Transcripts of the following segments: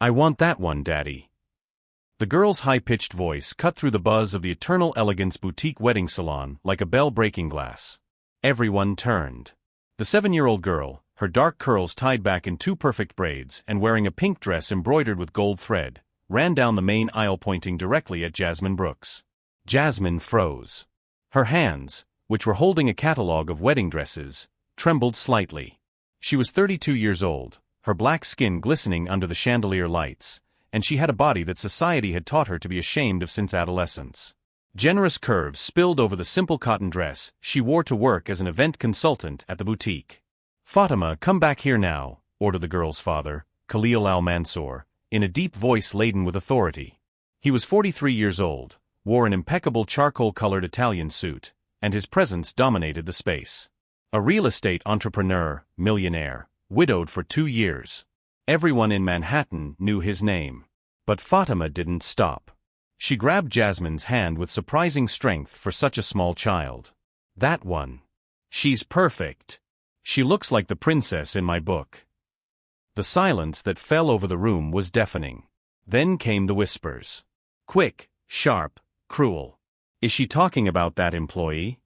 I want that one, Daddy. The girl's high-pitched voice cut through the buzz of the Eternal Elegance boutique wedding salon like a bell breaking glass. Everyone turned. The 7-year-old girl, her dark curls tied back in 2 perfect braids and wearing a pink dress embroidered with gold thread, ran down the main aisle pointing directly at Jasmine Brooks. Jasmine froze. Her hands, which were holding a catalog of wedding dresses, trembled slightly. She was 32 years old, her black skin glistening under the chandelier lights, and she had a body that society had taught her to be ashamed of since adolescence. Generous curves spilled over the simple cotton dress she wore to work as an event consultant at the boutique. "Fatima, come back here now," ordered the girl's father, Khalil al-Mansour, in a deep voice laden with authority. He was 43 years old, wore an impeccable charcoal-colored Italian suit, and his presence dominated the space. A real estate entrepreneur, millionaire, widowed for 2 years. Everyone in Manhattan knew his name. But Fatima didn't stop. She grabbed Jasmine's hand with surprising strength for such a small child. "That one. She's perfect. She looks like the princess in my book." The silence that fell over the room was deafening. Then came the whispers. Quick, sharp, cruel. "Is she talking about that employee?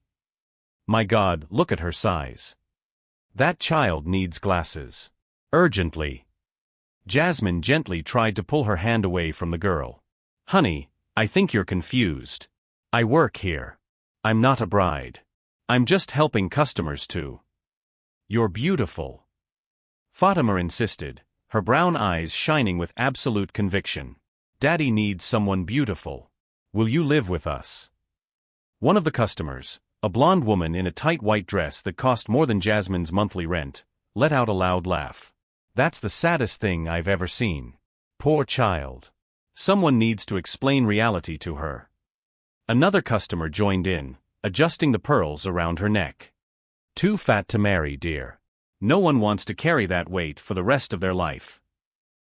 My God, look at her size. That child needs glasses. Urgently." Jasmine gently tried to pull her hand away from the girl. "Honey, I think you're confused. I work here. I'm not a bride. I'm just helping customers too." "You're beautiful," Fatima insisted, her brown eyes shining with absolute conviction. "Daddy needs someone beautiful. Will you live with us?" One of the customers, a blonde woman in a tight white dress that cost more than Jasmine's monthly rent, let out a loud laugh. "That's the saddest thing I've ever seen. Poor child. Someone needs to explain reality to her." Another customer joined in, adjusting the pearls around her neck. "Too fat to marry, dear. No one wants to carry that weight for the rest of their life."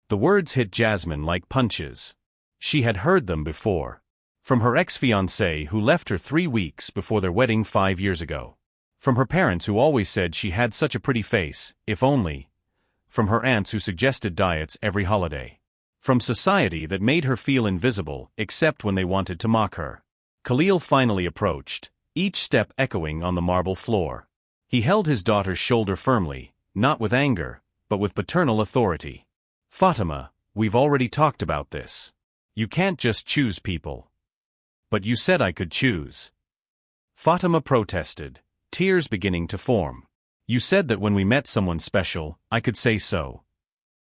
The words hit Jasmine like punches. She had heard them before. From her ex-fiancé who left her 3 weeks before their wedding 5 years ago. From her parents who always said she had such a pretty face, if only. From her aunts who suggested diets every holiday. From society that made her feel invisible except when they wanted to mock her. Khalil finally approached, each step echoing on the marble floor. He held his daughter's shoulder firmly, not with anger, but with paternal authority. "Fatima, we've already talked about this. You can't just choose people." "But you said I could choose." Fatima protested, tears beginning to form. "You said that when we met someone special, I could say so."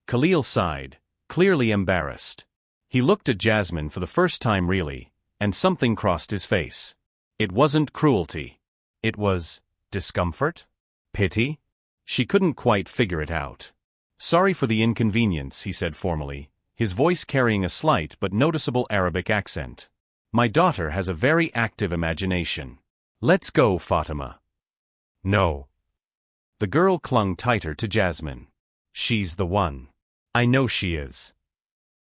Khalil sighed, clearly embarrassed. He looked at Jasmine for the first time really, and something crossed his face. It wasn't cruelty. It was discomfort? Pity? She couldn't quite figure it out. "Sorry for the inconvenience," he said formally, his voice carrying a slight but noticeable Arabic accent. "My daughter has a very active imagination. Let's go, Fatima." "No." The girl clung tighter to Jasmine. "She's the one. I know she is."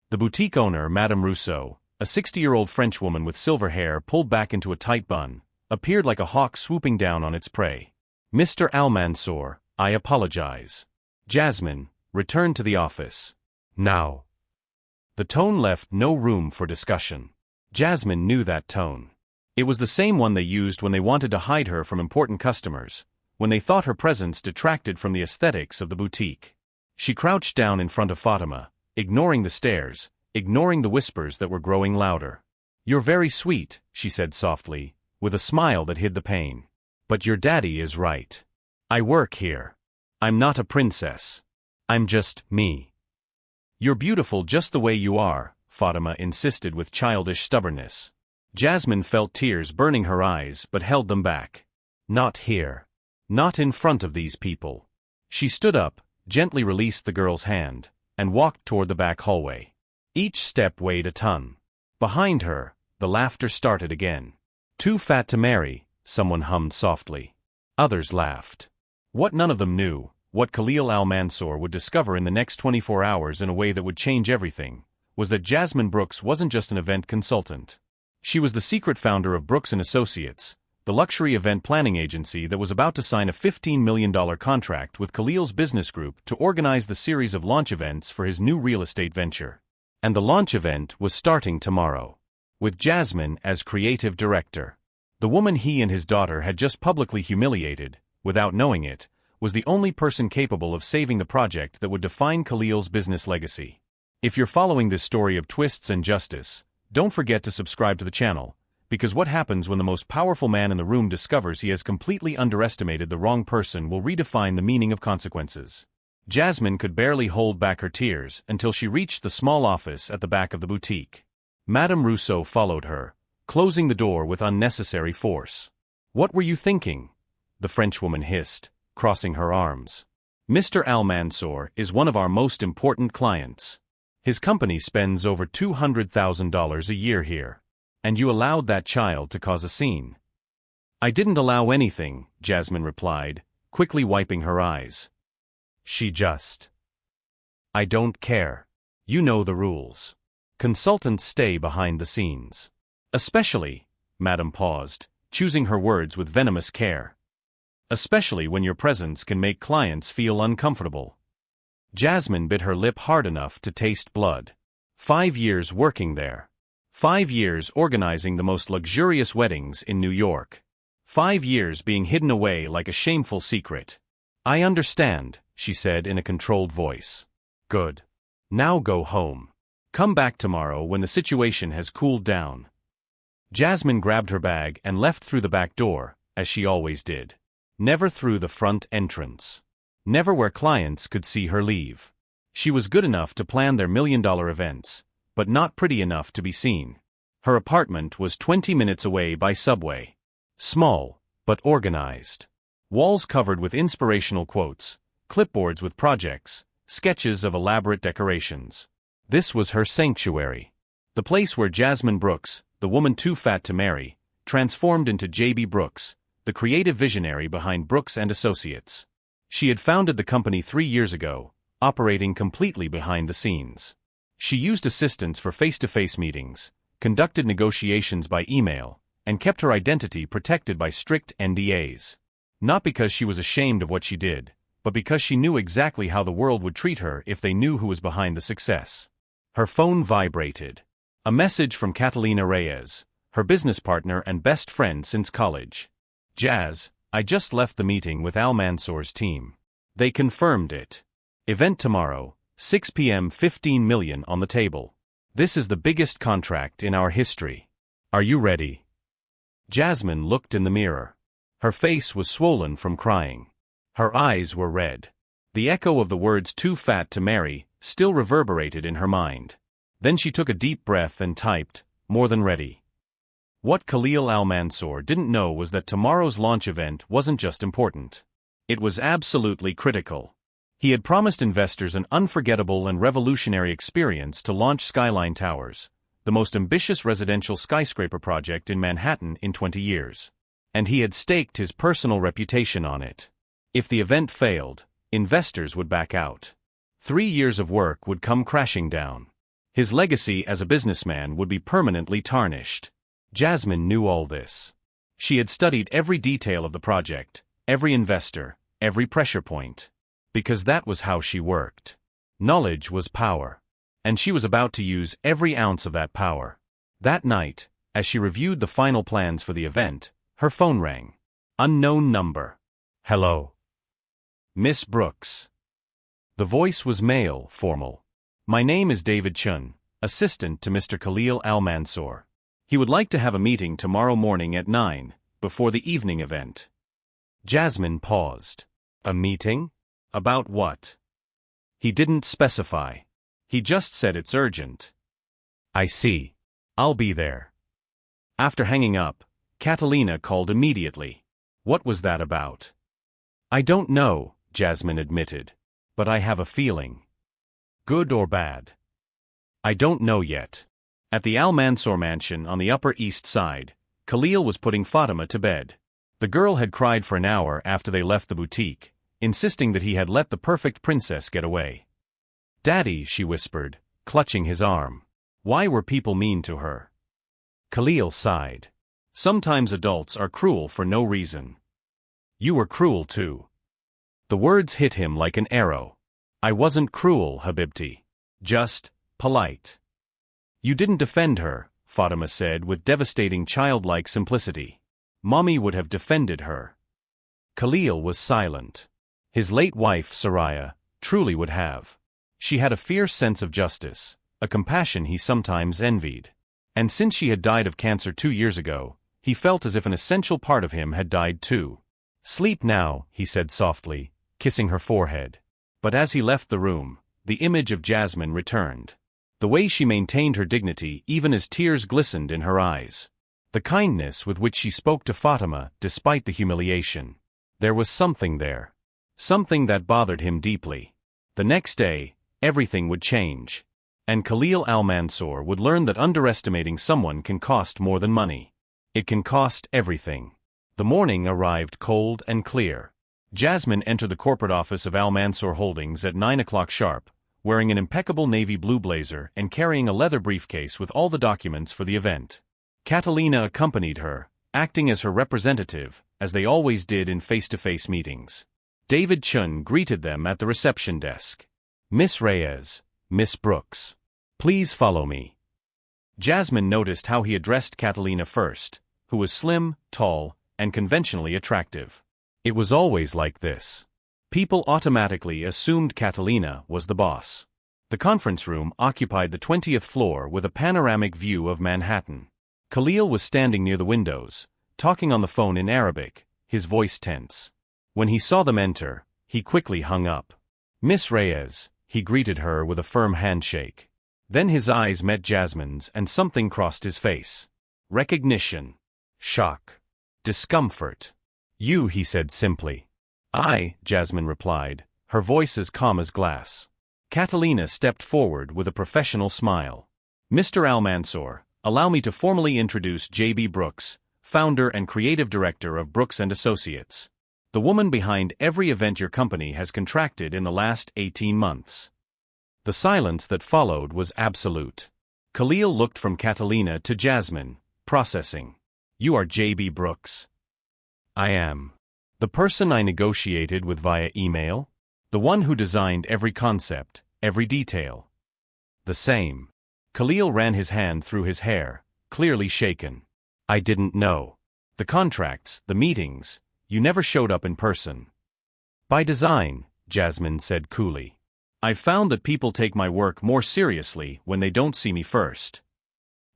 The boutique owner, Madame Rousseau, a 60-year-old Frenchwoman with silver hair pulled back into a tight bun, appeared like a hawk swooping down on its prey. "Mr. Al-Mansour, I apologize." Jasmine, return to the office. Now. The tone left no room for discussion. Jasmine knew that tone. It was the same one they used when they wanted to hide her from important customers, when they thought her presence detracted from the aesthetics of the boutique. She crouched down in front of Fatima, ignoring the stares, ignoring the whispers that were growing louder. "You're very sweet," she said softly, with a smile that hid the pain. "But your daddy is right. I work here. I'm not a princess. I'm just me." "You're beautiful just the way you are," Fatima insisted with childish stubbornness. Jasmine felt tears burning her eyes but held them back. "Not here. Not in front of these people." She stood up, gently released the girl's hand, and walked toward the back hallway. Each step weighed a ton. Behind her, the laughter started again. "Too fat to marry," someone hummed softly. Others laughed. What none of them knew, what Khalil al-Mansour would discover in the next 24 hours in a way that would change everything, was that Jasmine Brooks wasn't just an event consultant. She was the secret founder of Brooks & Associates, the luxury event planning agency that was about to sign a $15 million contract with Khalil's business group to organize the series of launch events for his new real estate venture. And the launch event was starting tomorrow, with Jasmine as creative director. The woman he and his daughter had just publicly humiliated, without knowing it, was the only person capable of saving the project that would define Khalil's business legacy. If you're following this story of twists and justice, don't forget to subscribe to the channel, because what happens when the most powerful man in the room discovers he has completely underestimated the wrong person will redefine the meaning of consequences. Jasmine could barely hold back her tears until she reached the small office at the back of the boutique. Madame Rousseau followed her, closing the door with unnecessary force. "What were you thinking?" the Frenchwoman hissed, crossing her arms. "Mr. Al-Mansour is one of our most important clients. His company spends over $200,000 a year here. And you allowed that child to cause a scene." "I didn't allow anything," Jasmine replied, quickly wiping her eyes. "I don't care. You know the rules. Consultants stay behind the scenes. Especially," Madame paused, choosing her words with venomous care. "Especially when your presence can make clients feel uncomfortable." Jasmine bit her lip hard enough to taste blood. 5 years working there. 5 years organizing the most luxurious weddings in New York. 5 years being hidden away like a shameful secret. "I understand," she said in a controlled voice. "Good. Now go home. Come back tomorrow when the situation has cooled down." Jasmine grabbed her bag and left through the back door, as she always did. Never through the front entrance. Never where clients could see her leave. She was good enough to plan their million-dollar events, but not pretty enough to be seen. Her apartment was 20 minutes away by subway. Small, but organized. Walls covered with inspirational quotes, clipboards with projects, sketches of elaborate decorations. This was her sanctuary. The place where Jasmine Brooks, the woman too fat to marry, transformed into J.B. Brooks, the creative visionary behind Brooks and Associates. She had founded the company 3 years ago, operating completely behind the scenes. She used assistants for face-to-face meetings, conducted negotiations by email, and kept her identity protected by strict NDAs. Not because she was ashamed of what she did, but because she knew exactly how the world would treat her if they knew who was behind the success. Her phone vibrated. A message from Catalina Reyes, her business partner and best friend since college. "Jazz, I just left the meeting with Al-Mansour's team. They confirmed it. Event tomorrow, 6 p.m. 15 million on the table. This is the biggest contract in our history. Are you ready?" Jasmine looked in the mirror. Her face was swollen from crying. Her eyes were red. The echo of the words "too fat to marry" still reverberated in her mind. Then she took a deep breath and typed, "More than ready." What Khalil Al-Mansour didn't know was that tomorrow's launch event wasn't just important. It was absolutely critical. He had promised investors an unforgettable and revolutionary experience to launch Skyline Towers, the most ambitious residential skyscraper project in Manhattan in 20 years. And he had staked his personal reputation on it. If the event failed, investors would back out. 3 years of work would come crashing down. His legacy as a businessman would be permanently tarnished. Jasmine knew all this. She had studied every detail of the project, every investor, every pressure point. Because that was how she worked. Knowledge was power. And she was about to use every ounce of that power. That night, as she reviewed the final plans for the event, her phone rang. Unknown number. "Hello. Miss Brooks." The voice was male, formal. "My name is David Chun, assistant to Mr. Khalil Al-Mansour. He would like to have a meeting tomorrow morning at 9, before the evening event." Jasmine paused. "A meeting? About what?" He didn't specify. He just said it's urgent. "I see. I'll be there." After hanging up, Catalina called immediately. What was that about? "I don't know," Jasmine admitted. "But I have a feeling." "Good or bad?" "I don't know yet." At the Al-Mansour mansion on the Upper East Side, Khalil was putting Fatima to bed. The girl had cried for an hour after they left the boutique, insisting that he had let the perfect princess get away. "Daddy," she whispered, clutching his arm. Why were people mean to her? Khalil sighed. Sometimes adults are cruel for no reason. You were cruel too. The words hit him like an arrow. I wasn't cruel, Habibti. Just polite. You didn't defend her, Fatima said with devastating childlike simplicity. Mommy would have defended her. Khalil was silent. His late wife, Soraya, truly would have. She had a fierce sense of justice, a compassion he sometimes envied. And since she had died of cancer 2 years ago, he felt as if an essential part of him had died too. Sleep now, he said softly, kissing her forehead. But as he left the room, the image of Jasmine returned. The way she maintained her dignity even as tears glistened in her eyes. The kindness with which she spoke to Fatima despite the humiliation. There was something there. Something that bothered him deeply. The next day, everything would change. And Khalil Al-Mansour would learn that underestimating someone can cost more than money. It can cost everything. The morning arrived cold and clear. Jasmine entered the corporate office of Al-Mansour Holdings at 9 o'clock sharp, wearing an impeccable navy blue blazer and carrying a leather briefcase with all the documents for the event. Catalina accompanied her, acting as her representative, as they always did in face-to-face meetings. David Chun greeted them at the reception desk. Miss Reyes, Miss Brooks. Please follow me. Jasmine noticed how he addressed Catalina first, who was slim, tall, and conventionally attractive. It was always like this. People automatically assumed Catalina was the boss. The conference room occupied the 20th floor with a panoramic view of Manhattan. Khalil was standing near the windows, talking on the phone in Arabic, his voice tense. When he saw them enter, he quickly hung up. Miss Reyes, he greeted her with a firm handshake. Then his eyes met Jasmine's and something crossed his face. Recognition. Shock. Discomfort. You, he said simply. I, Jasmine replied, her voice as calm as glass. Catalina stepped forward with a professional smile. Mr. Al-Mansour, allow me to formally introduce J.B. Brooks, founder and creative director of Brooks & Associates. The woman behind every event your company has contracted in the last 18 months. The silence that followed was absolute. Khalil looked from Catalina to Jasmine, processing. You are J.B. Brooks. I am. The person I negotiated with via email? The one who designed every concept, every detail. The same. Khalil ran his hand through his hair, clearly shaken. I didn't know. The contracts, the meetings, you never showed up in person. By design, Jasmine said coolly. I've found that people take my work more seriously when they don't see me first.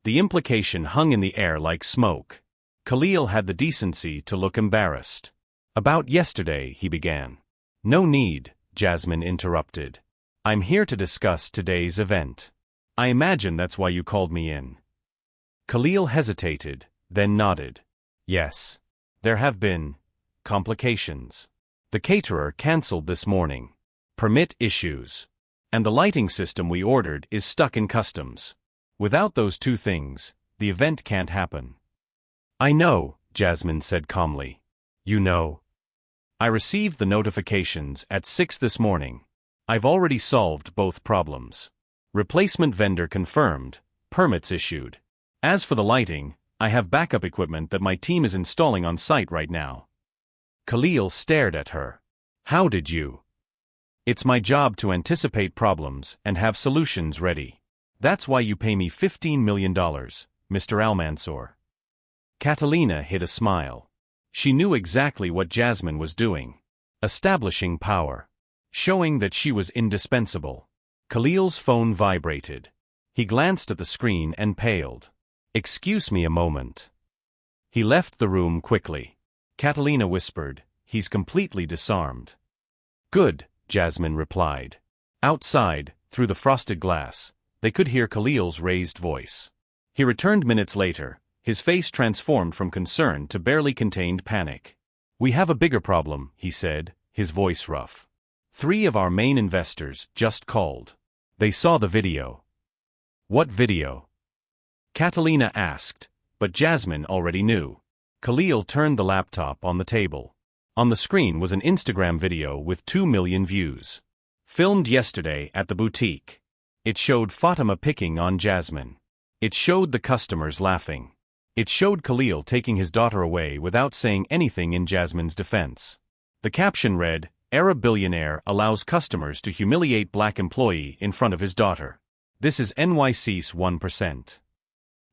The implication hung in the air like smoke. Khalil had the decency to look embarrassed. About yesterday, he began. No need, Jasmine interrupted. I'm here to discuss today's event. I imagine that's why you called me in. Khalil hesitated, then nodded. Yes. There have been complications. The caterer cancelled this morning. Permit issues. And the lighting system we ordered is stuck in customs. Without those two things, the event can't happen. I know, Jasmine said calmly. You know. I received the notifications at 6 this morning. I've already solved both problems. Replacement vendor confirmed, permits issued. As for the lighting, I have backup equipment that my team is installing on site right now. Khalil stared at her. How did you? It's my job to anticipate problems and have solutions ready. That's why you pay me $15 million, Mr. Al-Mansour. Catalina hid a smile. She knew exactly what Jasmine was doing. Establishing power. Showing that she was indispensable. Khalil's phone vibrated. He glanced at the screen and paled. Excuse me a moment. He left the room quickly. Catalina whispered, he's completely disarmed. Good, Jasmine replied. Outside, through the frosted glass, they could hear Khalil's raised voice. He returned minutes later, his face transformed from concern to barely contained panic. We have a bigger problem, he said, his voice rough. 3 of our main investors just called. They saw the video. What video? Catalina asked, but Jasmine already knew. Khalil turned the laptop on the table. On the screen was an Instagram video with 2 million views. Filmed yesterday at the boutique. It showed Fatima picking on Jasmine. It showed the customers laughing. It showed Khalil taking his daughter away without saying anything in Jasmine's defense. The caption read, "Arab billionaire allows customers to humiliate black employee in front of his daughter. This is NYC's 1%.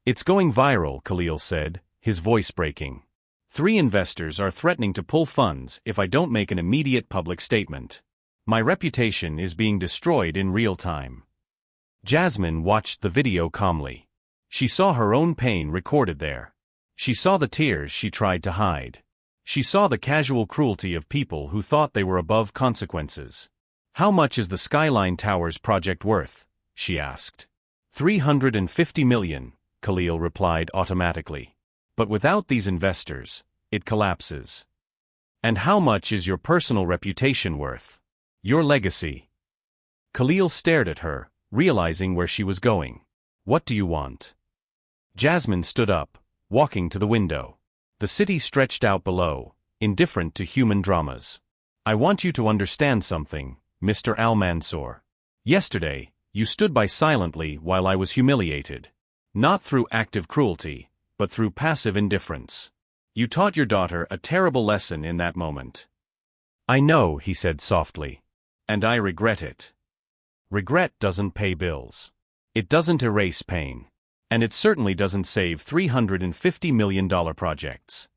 It's going viral," Khalil said, his voice breaking. "3 investors are threatening to pull funds if I don't make an immediate public statement. My reputation is being destroyed in real time." Jasmine watched the video calmly. She saw her own pain recorded there. She saw the tears she tried to hide. She saw the casual cruelty of people who thought they were above consequences. "How much is the Skyline Towers project worth?" she asked. $350 million, Khalil replied automatically. "But without these investors, it collapses." "And how much is your personal reputation worth? Your legacy?" Khalil stared at her, realizing where she was going. "What do you want?" Jasmine stood up, walking to the window. The city stretched out below, indifferent to human dramas. "I want you to understand something, Mr. Al-Mansour. Yesterday, you stood by silently while I was humiliated. Not through active cruelty, but through passive indifference. You taught your daughter a terrible lesson in that moment." "I know," he said softly. "And I regret it. Regret doesn't pay bills. It doesn't erase pain. And it certainly doesn't save $350 million projects."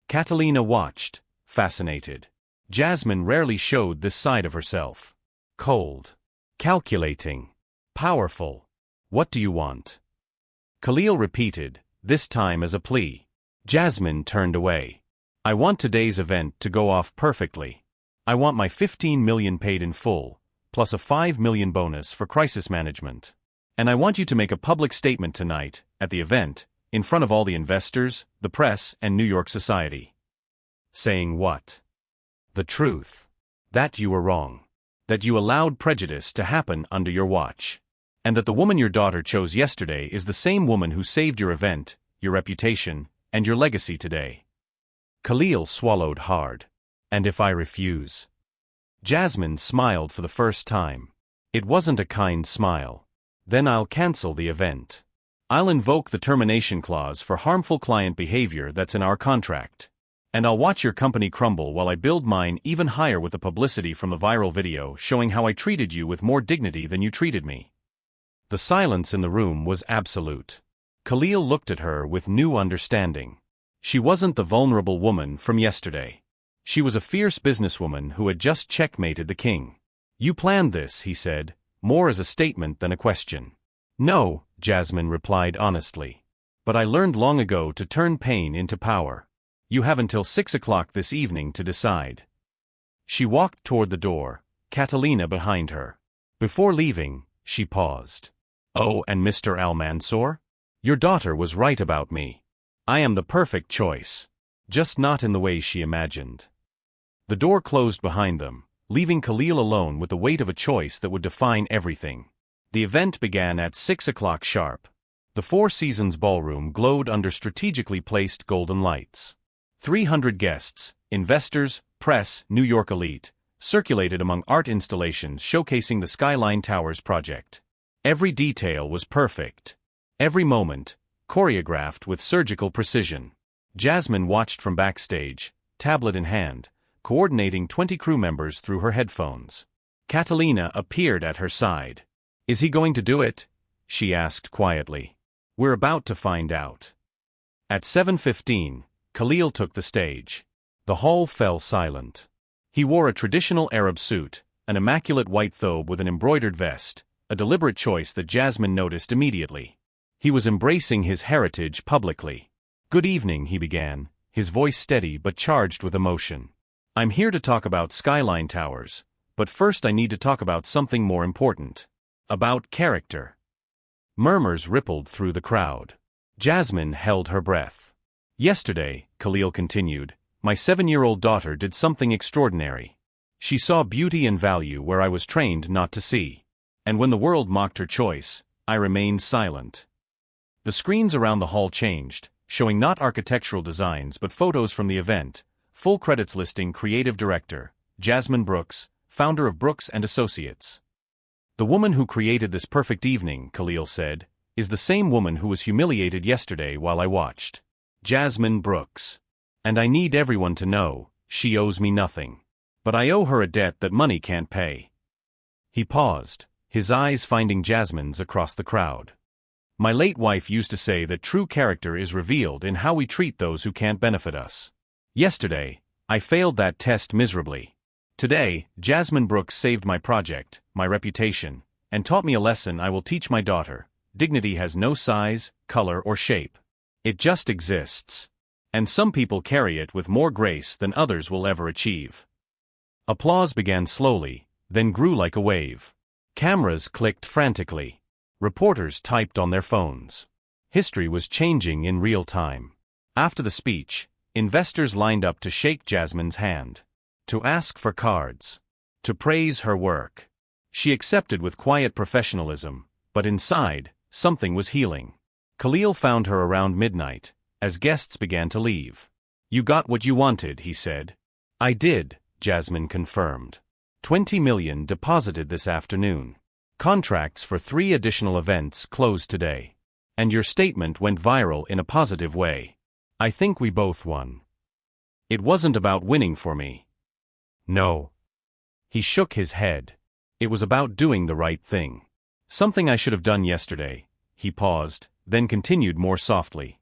Catalina watched, fascinated. Jasmine rarely showed this side of herself. Cold. Calculating. Powerful. "What do you want?" Khalil repeated, this time as a plea. Jasmine turned away. "I want today's event to go off perfectly. I want my $15 million paid in full, plus a $5 million bonus for crisis management. And I want you to make a public statement tonight, at the event, in front of all the investors, the press, and New York society." "Saying what?" "The truth. That you were wrong. That you allowed prejudice to happen under your watch. And that the woman your daughter chose yesterday is the same woman who saved your event, your reputation, and your legacy today." Khalil swallowed hard. "And if I refuse?" Jasmine smiled for the first time. It wasn't a kind smile. "Then I'll cancel the event. I'll invoke the termination clause for harmful client behavior that's in our contract. And I'll watch your company crumble while I build mine even higher with the publicity from the viral video showing how I treated you with more dignity than you treated me." The silence in the room was absolute. Khalil looked at her with new understanding. She wasn't the vulnerable woman from yesterday. She was a fierce businesswoman who had just checkmated the king. "You planned this," he said, more as a statement than a question. "No," Jasmine replied honestly. "But I learned long ago to turn pain into power. You have until 6 o'clock this evening to decide." She walked toward the door, Catalina behind her. Before leaving, she paused. "Oh, and Mr. Al-Mansour? Your daughter was right about me. I am the perfect choice. Just not in the way she imagined." The door closed behind them, leaving Khalil alone with the weight of a choice that would define everything. The event began at 6 o'clock sharp. The Four Seasons ballroom glowed under strategically placed golden lights. 300 guests, investors, press, New York elite, circulated among art installations showcasing the Skyline Towers project. Every detail was perfect. Every moment, choreographed with surgical precision. Jasmine watched from backstage, tablet in hand, coordinating 20 crew members through her headphones. Catalina appeared at her side. "Is he going to do it?" she asked quietly. "We're about to find out." At 7:15, Khalil took the stage. The hall fell silent. He wore a traditional Arab suit, an immaculate white thobe with an embroidered vest, a deliberate choice that Jasmine noticed immediately. He was embracing his heritage publicly. "Good evening," he began, his voice steady but charged with emotion. "I'm here to talk about Skyline Towers, but first I need to talk about something more important. About character." Murmurs rippled through the crowd. Jasmine held her breath. "Yesterday," Khalil continued, "my 7-year-old daughter did something extraordinary. She saw beauty and value where I was trained not to see. And when the world mocked her choice, I remained silent." The screens around the hall changed, showing not architectural designs but photos from the event, full credits listing creative director, Jasmine Brooks, founder of Brooks and Associates. "The woman who created this perfect evening," Khalil said, is the same woman who was humiliated yesterday while I watched. Jasmine Brooks. And I need everyone to know, she owes me nothing. But I owe her a debt that money can't pay." He paused, his eyes finding Jasmine's across the crowd. "My late wife used to say that true character is revealed in how we treat those who can't benefit us. Yesterday, I failed that test miserably. Today, Jasmine Brooks saved my project, my reputation, and taught me a lesson I will teach my daughter. Dignity has no size, color, or shape. It just exists. And some people carry it with more grace than others will ever achieve." Applause began slowly, then grew like a wave. Cameras clicked frantically. Reporters typed on their phones. History was changing in real time. After the speech, investors lined up to shake Jasmine's hand, to ask for cards, to praise her work. She accepted with quiet professionalism, but inside, something was healing. Khalil found her around midnight, as guests began to leave. "You got what you wanted," he said. "I did," Jasmine confirmed. 20 million deposited this afternoon. Contracts for 3 additional events closed today. And your statement went viral in a positive way. I think we both won. It wasn't about winning for me. No." He shook his head. "It was about doing the right thing. Something I should have done yesterday." He paused, then continued more softly.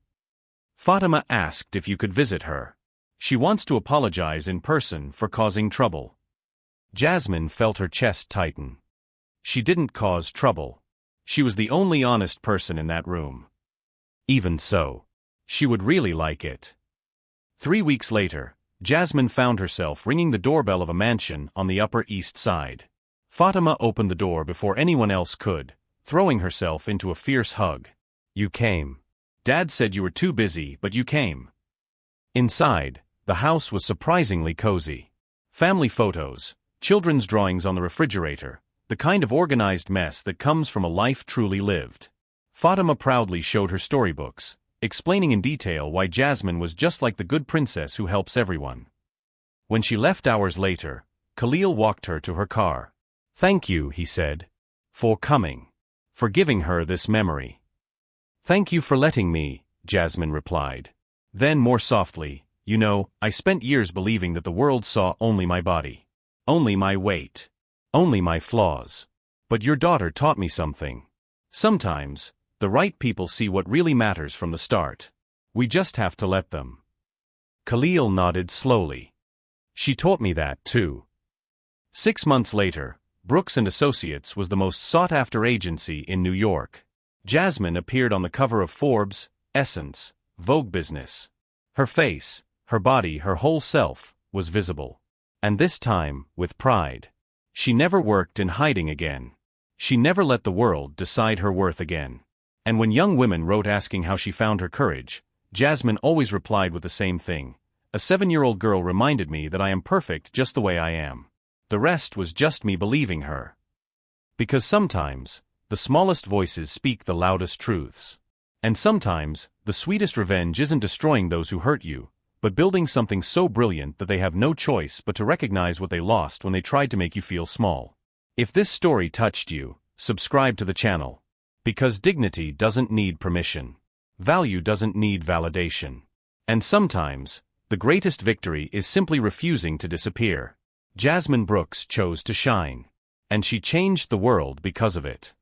"Fatima asked if you could visit her. She wants to apologize in person for causing trouble." Jasmine felt her chest tighten. She didn't cause trouble. She was the only honest person in that room. Even so, she would really like it. 3 weeks later, Jasmine found herself ringing the doorbell of a mansion on the Upper East Side. Fatima opened the door before anyone else could, throwing herself into a fierce hug. "You came. Dad said you were too busy, but you came." Inside, the house was surprisingly cozy. Family photos, children's drawings on the refrigerator, the kind of organized mess that comes from a life truly lived. Fatima proudly showed her storybooks, explaining in detail why Jasmine was just like the good princess who helps everyone. When she left hours later, Khalil walked her to her car. "Thank you," he said, "for coming. For giving her this memory." "Thank you for letting me," Jasmine replied. Then more softly, "You know, I spent years believing that the world saw only my body. Only my weight. Only my flaws. But your daughter taught me something. Sometimes, the right people see what really matters from the start. We just have to let them." Khalil nodded slowly. "She taught me that, too." 6 months later, Brooks & Associates was the most sought-after agency in New York. Jasmine appeared on the cover of Forbes, Essence, Vogue Business. Her face, her body, her whole self, was visible. And this time, with pride. She never worked in hiding again. She never let the world decide her worth again. And when young women wrote asking how she found her courage, Jasmine always replied with the same thing. "A 7-year-old girl reminded me that I am perfect just the way I am. The rest was just me believing her." Because sometimes, the smallest voices speak the loudest truths. And sometimes, the sweetest revenge isn't destroying those who hurt you, but building something so brilliant that they have no choice but to recognize what they lost when they tried to make you feel small. If this story touched you, subscribe to the channel. Because dignity doesn't need permission. Value doesn't need validation. And sometimes, the greatest victory is simply refusing to disappear. Jasmine Brooks chose to shine. And she changed the world because of it.